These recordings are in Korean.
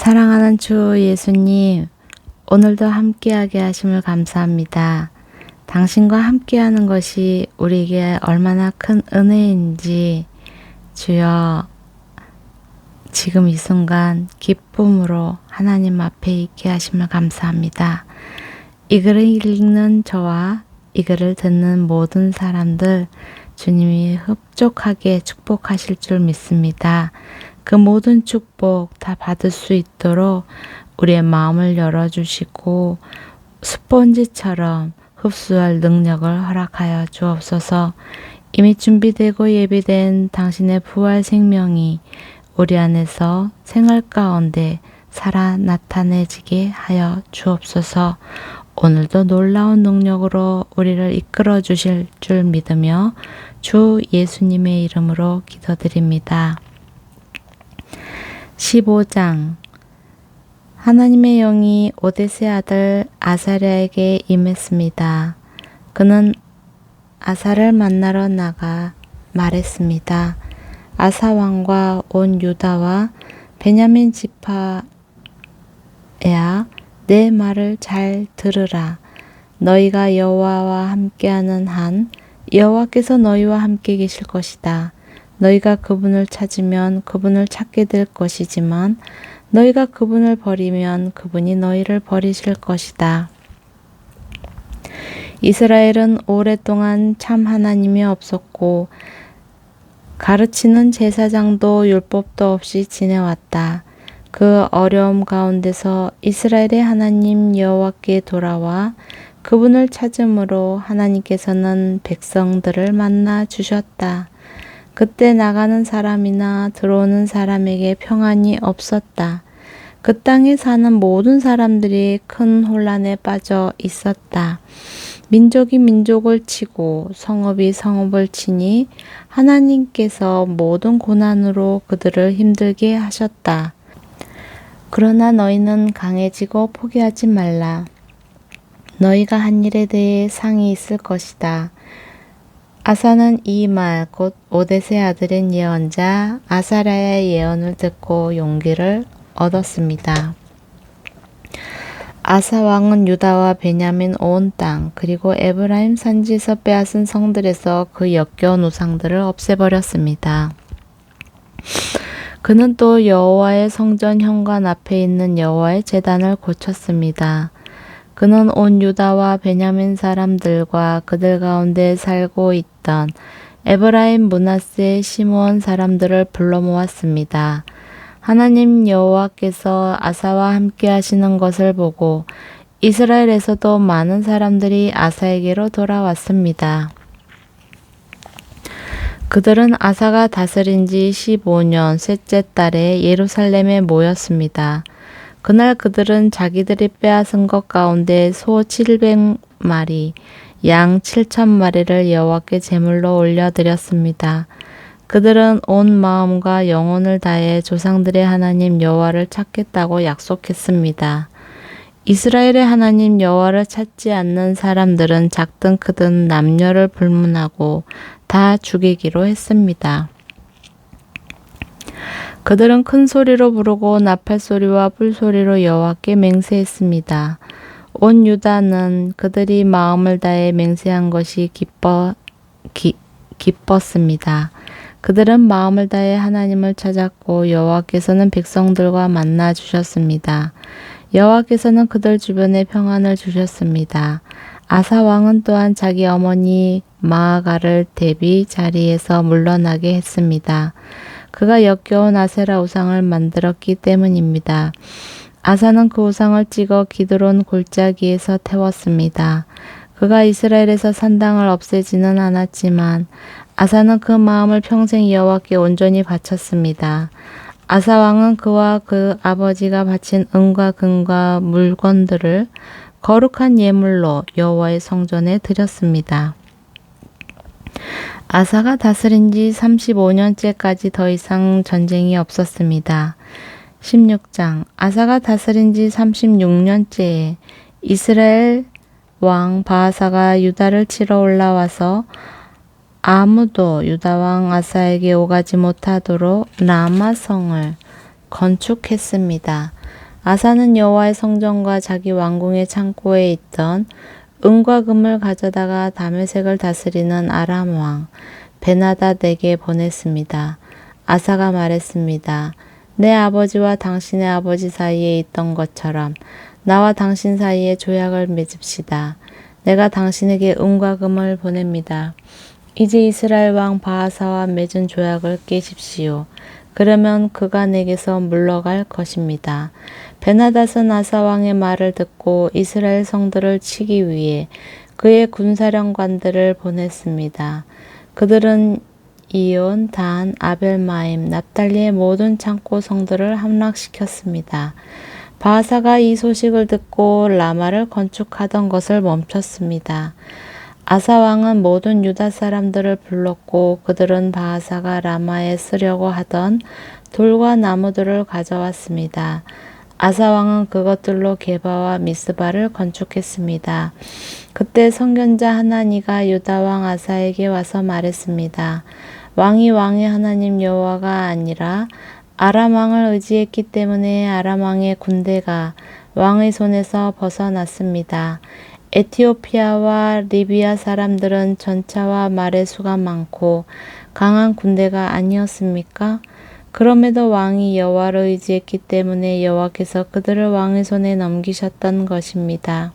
사랑하는 주 예수님, 오늘도 함께하게 하심을 감사합니다. 당신과 함께하는 것이 우리에게 얼마나 큰 은혜인지 주여 지금 이 순간 기쁨으로 하나님 앞에 있게 하심을 감사합니다. 이 글을 읽는 저와 이 글을 듣는 모든 사람들 주님이 흡족하게 축복하실 줄 믿습니다. 그 모든 축복 다 받을 수 있도록 우리의 마음을 열어주시고 스폰지처럼 흡수할 능력을 허락하여 주옵소서. 이미 준비되고 예비된 당신의 부활 생명이 우리 안에서 생활 가운데 살아 나타내지게 하여 주옵소서. 오늘도 놀라운 능력으로 우리를 이끌어 주실 줄 믿으며 주 예수님의 이름으로 기도드립니다. 15장 하나님의 영이 오뎃의 아들 아사랴에게 임했습니다. 그는 아사를 만나러 나가 말했습니다. 아사 왕과 온 유다와 베냐민 지파야, 내 말을 잘 들으라. 너희가 여호와와 함께하는 한 여호와께서 너희와 함께 계실 것이다. 너희가 그분을 찾으면 그분을 찾게 될 것이지만 너희가 그분을 버리면 그분이 너희를 버리실 것이다. 이스라엘은 오랫동안 참 하나님이 없었고 가르치는 제사장도 율법도 없이 지내왔다. 그 어려움 가운데서 이스라엘의 하나님 여호와께 돌아와 그분을 찾음으로 하나님께서는 백성들을 만나 주셨다. 그때 나가는 사람이나 들어오는 사람에게 평안이 없었다. 그 땅에 사는 모든 사람들이 큰 혼란에 빠져 있었다. 민족이 민족을 치고 성읍이 성읍을 치니 하나님께서 모든 고난으로 그들을 힘들게 하셨다. 그러나 너희는 강해지고 포기하지 말라. 너희가 한 일에 대해 상이 있을 것이다. 아사는 이 말 곧 오뎃의 아들인 예언자 아사랴의 예언을 듣고 용기를 얻었습니다. 아사 왕은 유다와 베냐민 온 땅 그리고 에브라임 산지에서 빼앗은 성들에서 그 역겨운 우상들을 없애버렸습니다. 그는 또 여호와의 성전 현관 앞에 있는 여호와의 제단을 고쳤습니다. 그는 온 유다와 베냐민 사람들과 그들 가운데 살고 있던 에브라임 므낫세 시므온 사람들을 불러 모았습니다. 하나님 여호와께서 아사와 함께 하시는 것을 보고 이스라엘에서도 많은 사람들이 아사에게로 돌아왔습니다. 그들은 아사가 다스린 지 15년 셋째 달에 예루살렘에 모였습니다. 그날 그들은 자기들이 빼앗은 것 가운데 소 700마리, 양 7,000마리를 여호와께 제물로 올려드렸습니다. 그들은 온 마음과 영혼을 다해 조상들의 하나님 여호와를 찾겠다고 약속했습니다. 이스라엘의 하나님 여호와를 찾지 않는 사람들은 작든 크든 남녀를 불문하고 다 죽이기로 했습니다. 그들은 큰 소리로 부르고 나팔 소리와 불 소리로 여호와께 맹세했습니다. 온 유다는 그들이 마음을 다해 맹세한 것이 기뻤습니다. 그들은 마음을 다해 하나님을 찾았고 여호와께서는 백성들과 만나 주셨습니다. 여호와께서는 그들 주변에 평안을 주셨습니다. 아사 왕은 또한 자기 어머니 마아가를 대비 자리에서 물러나게 했습니다. 그가 역겨운 아세라 우상을 만들었기 때문입니다. 아사는 그 우상을 찍어 기드론 골짜기에서 태웠습니다. 그가 이스라엘에서 산당을 없애지는 않았지만 아사는 그 마음을 평생 여호와께 온전히 바쳤습니다. 아사 왕은 그와 그 아버지가 바친 은과 금과 물건들을 거룩한 예물로 여호와의 성전에 드렸습니다. 아사가 다스린 지 35년째까지 더 이상 전쟁이 없었습니다. 16장 아사가 다스린 지 36년째에 이스라엘 왕 바하사가 유다를 치러 올라와서 아무도 유다 왕 아사에게 오가지 못하도록 라마성을 건축했습니다. 아사는 여호와의 성전과 자기 왕궁의 창고에 있던 은과 금을 가져다가 다메섹을 다스리는 아람 왕 베나닷에게 보냈습니다. 아사가 말했습니다. 내 아버지와 당신의 아버지 사이에 있던 것처럼 나와 당신 사이에 조약을 맺읍시다. 내가 당신에게 은과 금을 보냅니다. 이제 이스라엘 왕 바하사와 맺은 조약을 깨십시오. 그러면 그가 내게서 물러갈 것입니다. 베나닷은 아사 왕의 말을 듣고 이스라엘 성들을 치기 위해 그의 군사령관들을 보냈습니다. 그들은 이온, 단, 아벨마임, 납달리의 모든 창고 성들을 함락시켰습니다. 바하사가 이 소식을 듣고 라마를 건축하던 것을 멈췄습니다. 아사 왕은 모든 유다 사람들을 불렀고 그들은 바하사가 라마에 쓰려고 하던 돌과 나무들을 가져왔습니다. 아사 왕은 그것들로 게바와 미스바를 건축했습니다. 그때 선견자 하나니가 유다 왕 아사에게 와서 말했습니다. 왕이 왕의 하나님 여호와가 아니라 아람 왕을 의지했기 때문에 아람 왕의 군대가 왕의 손에서 벗어났습니다. 에티오피아와 리비아 사람들은 전차와 말의 수가 많고 강한 군대가 아니었습니까? 그럼에도 왕이 여호와를 의지했기 때문에 여호와께서 그들을 왕의 손에 넘기셨던 것입니다.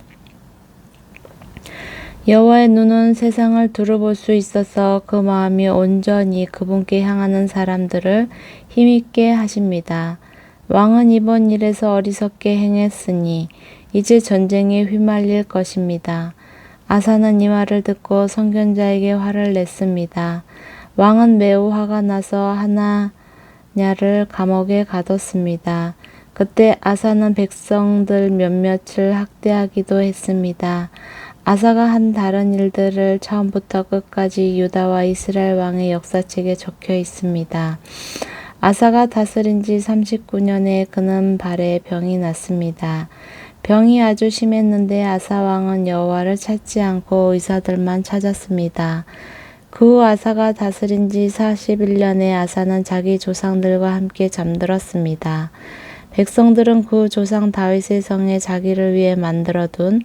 여호와의 눈은 세상을 두루볼 수 있어서 그 마음이 온전히 그분께 향하는 사람들을 힘있게 하십니다. 왕은 이번 일에서 어리석게 행했으니 이제 전쟁에 휘말릴 것입니다. 아사는 이 말을 듣고 선견자에게 화를 냈습니다. 왕은 매우 화가 나서 하나냐를 감옥에 가뒀습니다. 그때 아사는 백성들 몇몇을 학대하기도 했습니다. 아사가 한 다른 일들을 처음부터 끝까지 유다와 이스라엘 왕의 역사책에 적혀 있습니다. 아사가 다스린 지 39년에 그는 발에 병이 났습니다. 병이 아주 심했는데 아사 왕은 여호와를 찾지 않고 의사들만 찾았습니다. 그 후 아사가 다스린 지 41년에 아사는 자기 조상들과 함께 잠들었습니다. 백성들은 그 조상 다윗의 성에 자기를 위해 만들어둔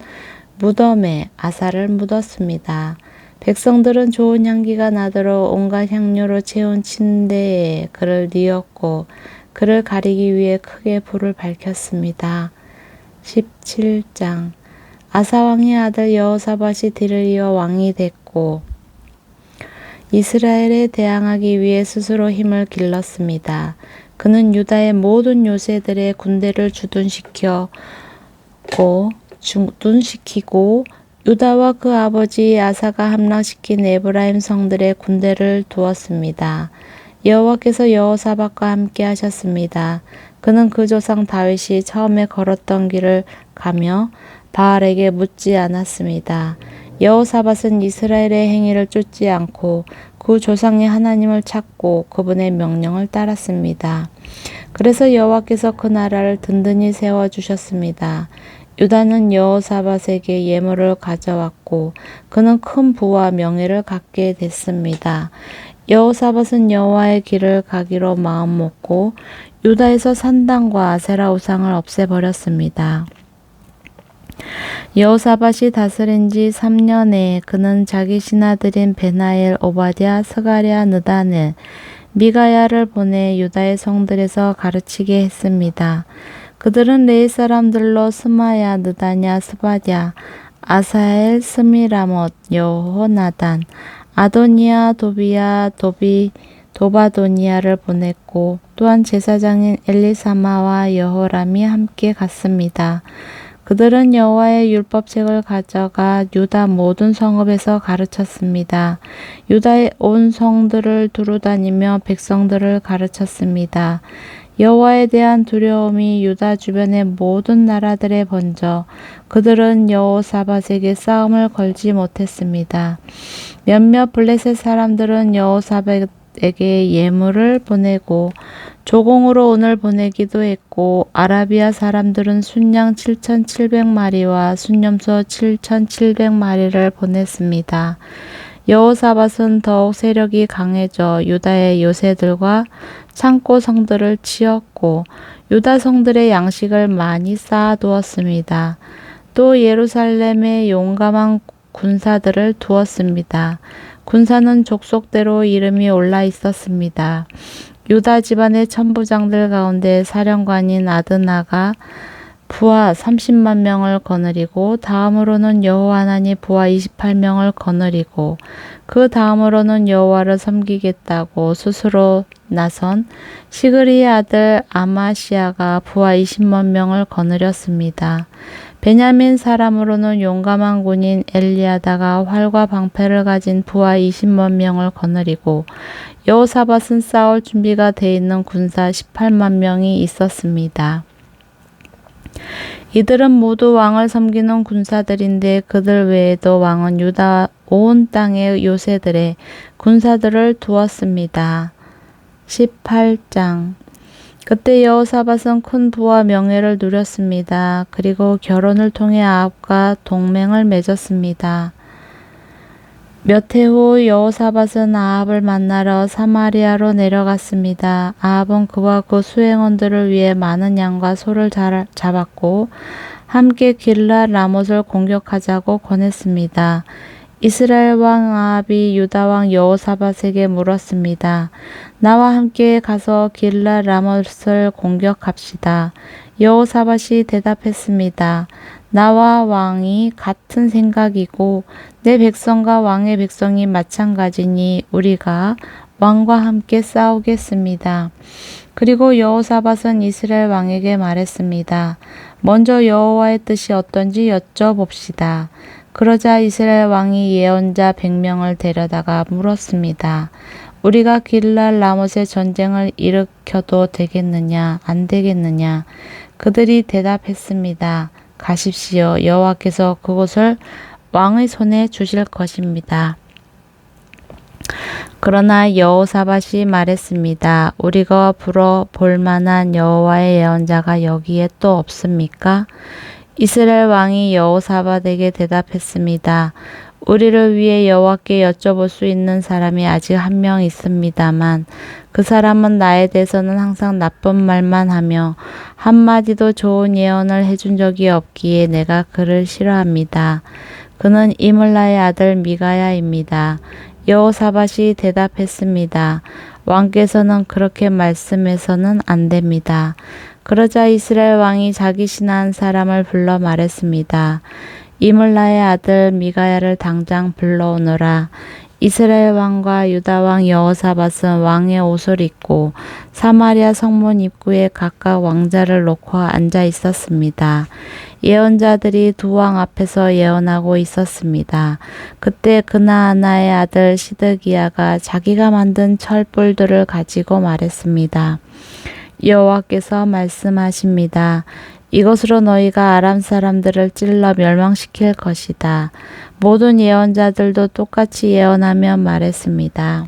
무덤에 아사를 묻었습니다. 백성들은 좋은 향기가 나도록 온갖 향료로 채운 침대에 그를 뉘었고 그를 가리기 위해 크게 불을 밝혔습니다. 17장 아사 왕의 아들 여호사밧이 뒤를 이어 왕이 됐고 이스라엘에 대항하기 위해 스스로 힘을 길렀습니다. 그는 유다의 모든 요새들의 군대를 주둔시키고 유다와 그 아버지 아사가 함락시킨 에브라임 성들의 군대를 두었습니다. 여호와께서 여호사밧과 함께 하셨습니다. 그는 그 조상 다윗이 처음에 걸었던 길을 가며 바알에게 묻지 않았습니다. 여호사밧은 이스라엘의 행위를 쫓지 않고 그 조상의 하나님을 찾고 그분의 명령을 따랐습니다. 그래서 여호와께서 그 나라를 든든히 세워주셨습니다. 유다는 여호사밧에게 예물을 가져왔고 그는 큰 부와 명예를 갖게 됐습니다. 여호사밧은 여호와의 길을 가기로 마음먹고 유다에서 산당과 아세라 우상을 없애버렸습니다. 여호사밧이 다스린 지 3년에 그는 자기 신하들인 베나엘, 오바댜, 스가랴, 느다넬, 미가야를 보내 유다의 성들에서 가르치게 했습니다. 그들은 레위 사람들로 스마야, 느다냐, 스바랴, 아사엘, 스미라못, 여호나단, 아도니아, 도비야, 도바도니아를 보냈고 또한 제사장인 엘리사마와 여호람이 함께 갔습니다. 그들은 여호와의 율법책을 가져가 유다 모든 성읍에서 가르쳤습니다. 유다의 온 성들을 두루다니며 백성들을 가르쳤습니다. 여호와에 대한 두려움이 유다 주변의 모든 나라들에 번져 그들은 여호사밧에게 싸움을 걸지 못했습니다. 몇몇 블레셋 사람들은 여호사밧에게 예물을 보내고 조공으로 은을 보내기도 했고 아라비아 사람들은 순양 7,700마리와 순염소 7,700마리를 보냈습니다. 여호사밧은 더욱 세력이 강해져 유다의 요새들과 창고 성들을 치었고 유다 성들의 양식을 많이 쌓아두었습니다. 또 예루살렘에 용감한 군사들을 두었습니다. 군사는 족속대로 이름이 올라 있었습니다. 유다 집안의 천부장들 가운데 사령관인 아드나가 부하 30만 명을 거느리고 다음으로는 여호하나니 부하 28명을 거느리고 그 다음으로는 여호와를 섬기겠다고 스스로 나선 시그리의 아들 아마시아가 부하 20만 명을 거느렸습니다. 베냐민 사람으로는 용감한 군인 엘리아다가 활과 방패를 가진 부하 20만 명을 거느리고 여호사밧은 싸울 준비가 돼 있는 군사 18만 명이 있었습니다. 이들은 모두 왕을 섬기는 군사들인데 그들 외에도 왕은 유다 온 땅의 요새들의 군사들을 두었습니다. 18장 그때 여호사밧은 큰 부와 명예를 누렸습니다. 그리고 결혼을 통해 아합과 동맹을 맺었습니다. 몇 해 후 여호사밧은 아합을 만나러 사마리아로 내려갔습니다. 아합은 그와 그 수행원들을 위해 많은 양과 소를 잡았고 함께 길랏 라못을 공격하자고 권했습니다. 이스라엘 왕 아합이 유다 왕 여호사밧에게 물었습니다. 나와 함께 가서 길랏 라못을 공격합시다. 여호사밧이 대답했습니다. 나와 왕이 같은 생각이고 내 백성과 왕의 백성이 마찬가지니 우리가 왕과 함께 싸우겠습니다. 그리고 여호사밧은 이스라엘 왕에게 말했습니다. 먼저 여호와의 뜻이 어떤지 여쭤봅시다. 그러자 이스라엘 왕이 예언자 100명을 데려다가 물었습니다. 우리가 길랏 라못에 전쟁을 일으켜도 되겠느냐 안 되겠느냐. 그들이 대답했습니다. 가십시오. 여호와께서 그곳을 왕의 손에 주실 것입니다. 그러나 여호사밧이 말했습니다. 우리가 불어볼 만한 여호와의 예언자가 여기에 또 없습니까? 이스라엘 왕이 여호사밧에게 대답했습니다. 우리를 위해 여호와께 여쭤볼 수 있는 사람이 아직 한 명 있습니다만 그 사람은 나에 대해서는 항상 나쁜 말만 하며 한마디도 좋은 예언을 해준 적이 없기에 내가 그를 싫어합니다. 그는 이물라의 아들 미가야입니다. 여호사밧이 대답했습니다. 왕께서는 그렇게 말씀해서는 안 됩니다. 그러자 이스라엘 왕이 자기 신하한 사람을 불러 말했습니다. 이물라의 아들 미가야를 당장 불러오너라. 이스라엘 왕과 유다 왕 여호사밧은 왕의 옷을 입고 사마리아 성문 입구에 각각 왕자를 놓고 앉아 있었습니다. 예언자들이 두 왕 앞에서 예언하고 있었습니다. 그때 그나아나의 아들 시드기야가 자기가 만든 철불들을 가지고 말했습니다. 여호와께서 말씀하십니다. 이것으로 너희가 아람 사람들을 찔러 멸망시킬 것이다. 모든 예언자들도 똑같이 예언하며 말했습니다.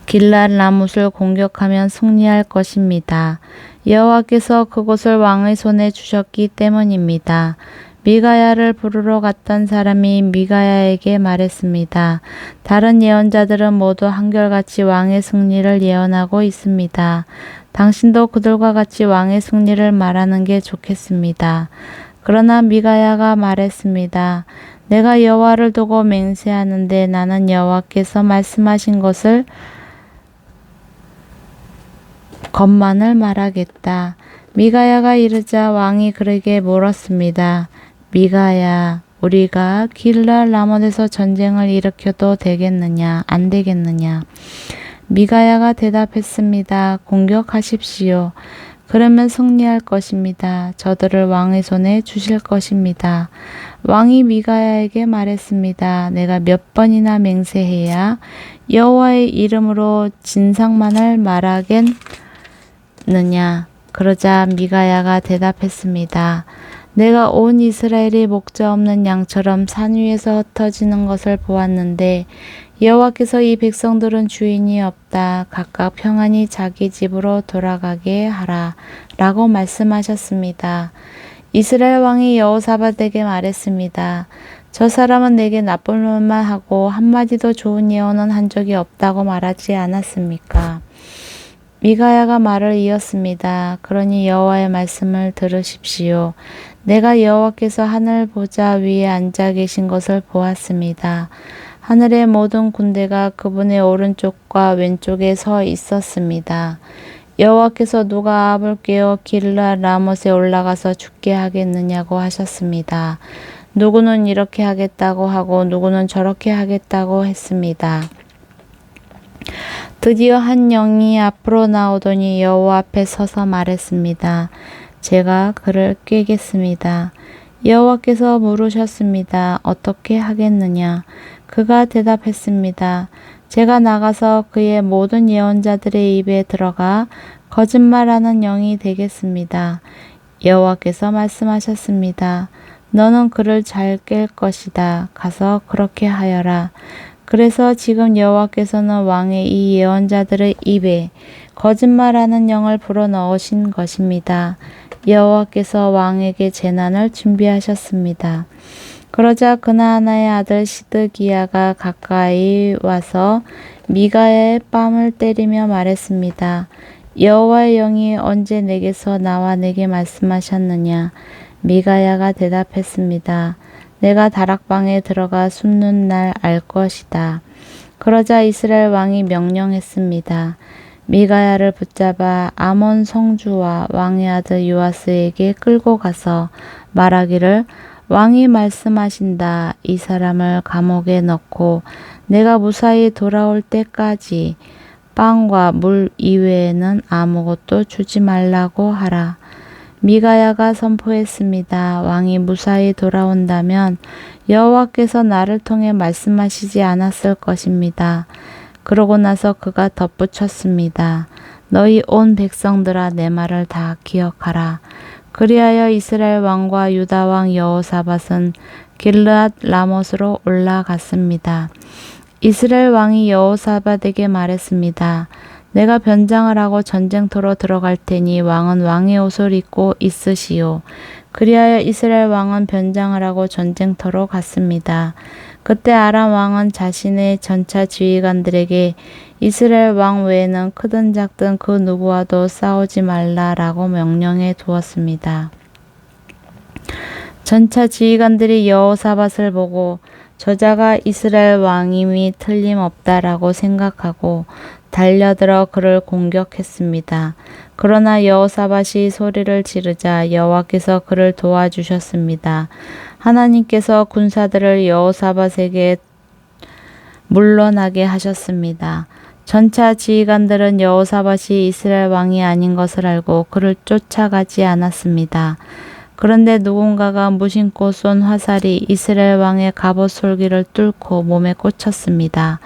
길랏 라못을 공격하면 승리할 것입니다. 여호와께서 그곳을 왕의 손에 주셨기 때문입니다. 미가야를 부르러 갔던 사람이 미가야에게 말했습니다. 다른 예언자들은 모두 한결같이 왕의 승리를 예언하고 있습니다. 당신도 그들과 같이 왕의 승리를 말하는 게 좋겠습니다. 그러나 미가야가 말했습니다. 내가 여호와를 두고 맹세하는데 나는 여호와께서 말씀하신 것을 것만을 말하겠다. 미가야가 이르자 왕이 그에게 물었습니다. 미가야, 우리가 길랏 라못에서 전쟁을 일으켜도 되겠느냐, 안 되겠느냐? 미가야가 대답했습니다. 공격하십시오. 그러면 승리할 것입니다. 저들을 왕의 손에 주실 것입니다. 왕이 미가야에게 말했습니다. 내가 몇 번이나 맹세해야 여호와의 이름으로 진상만을 말하겠느냐? 그러자 미가야가 대답했습니다. 내가 온 이스라엘이 목자 없는 양처럼 산 위에서 흩어지는 것을 보았는데 여호와께서 이 백성들은 주인이 없다. 각각 평안히 자기 집으로 돌아가게 하라. 라고 말씀하셨습니다. 이스라엘 왕이 여호사밧에게 말했습니다. 저 사람은 내게 나쁜 말만 하고 한마디도 좋은 예언은 한 적이 없다고 말하지 않았습니까? 미가야가 말을 이었습니다. 그러니 여호와의 말씀을 들으십시오. 내가 여호와께서 하늘 보좌 위에 앉아 계신 것을 보았습니다. 하늘의 모든 군대가 그분의 오른쪽과 왼쪽에 서 있었습니다. 여호와께서 누가 아합을 깨어 길르앗 라못에 올라가서 죽게 하겠느냐고 하셨습니다. 누구는 이렇게 하겠다고 하고 누구는 저렇게 하겠다고 했습니다. 드디어 한 영이 앞으로 나오더니 여호와 앞에 서서 말했습니다. 제가 그를 꾀겠습니다. 여호와께서 물으셨습니다. 어떻게 하겠느냐? 그가 대답했습니다. 제가 나가서 그의 모든 예언자들의 입에 들어가 거짓말하는 영이 되겠습니다. 여호와께서 말씀하셨습니다. 너는 그를 잘 깰 것이다. 가서 그렇게 하여라. 그래서 지금 여호와께서는 왕의 이 예언자들의 입에 거짓말하는 영을 불어넣으신 것입니다. 여호와께서 왕에게 재난을 준비하셨습니다. 그러자 그나아나의 아들 시드기야가 가까이 와서 미가야의 뺨을 때리며 말했습니다. 여호와의 영이 언제 내게서 나와 내게 말씀하셨느냐? 미가야가 대답했습니다. 내가 다락방에 들어가 숨는 날 알 것이다. 그러자 이스라엘 왕이 명령했습니다. 미가야를 붙잡아 아몬 성주와 왕의 아들 요아스에게 끌고 가서 말하기를 왕이 말씀하신다. 이 사람을 감옥에 넣고 내가 무사히 돌아올 때까지 빵과 물 이외에는 아무것도 주지 말라고 하라. 미가야가 선포했습니다. 왕이 무사히 돌아온다면 여호와께서 나를 통해 말씀하시지 않았을 것입니다. 그러고 나서 그가 덧붙였습니다. 너희 온 백성들아 내 말을 다 기억하라. 그리하여 이스라엘 왕과 유다 왕 여호사밧은 길르앗 라못으로 올라갔습니다. 이스라엘 왕이 여호사밧에게 말했습니다. 내가 변장을 하고 전쟁터로 들어갈 테니 왕은 왕의 옷을 입고 있으시오. 그리하여 이스라엘 왕은 변장을 하고 전쟁터로 갔습니다. 그때 아람 왕은 자신의 전차 지휘관들에게 이스라엘 왕 외에는 크든 작든 그 누구와도 싸우지 말라라고 명령해 두었습니다. 전차 지휘관들이 여호사밧을 보고 저자가 이스라엘 왕임이 틀림없다라고 생각하고 달려들어 그를 공격했습니다. 그러나 여호사밧이 소리를 지르자 여호와께서 그를 도와주셨습니다. 하나님께서 군사들을 여호사밧에게 물러나게 하셨습니다. 전차 지휘관들은 여호사밧이 이스라엘 왕이 아닌 것을 알고 그를 쫓아가지 않았습니다. 그런데 누군가가 무심코 쏜 화살이 이스라엘 왕의 갑옷 솔기를 뚫고 몸에 꽂혔습니다.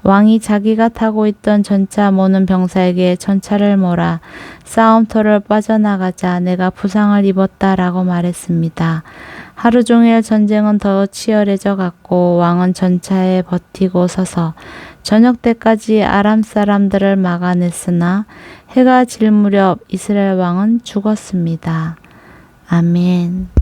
왕이 자기가 타고 있던 전차 모는 병사에게 전차를 몰아 싸움터를 빠져나가자 내가 부상을 입었다라고 말했습니다. 하루 종일 전쟁은 더 치열해져 갔고 왕은 전차에 버티고 서서 저녁 때까지 아람 사람들을 막아냈으나 해가 질 무렵 이스라엘 왕은 죽었습니다. 아멘.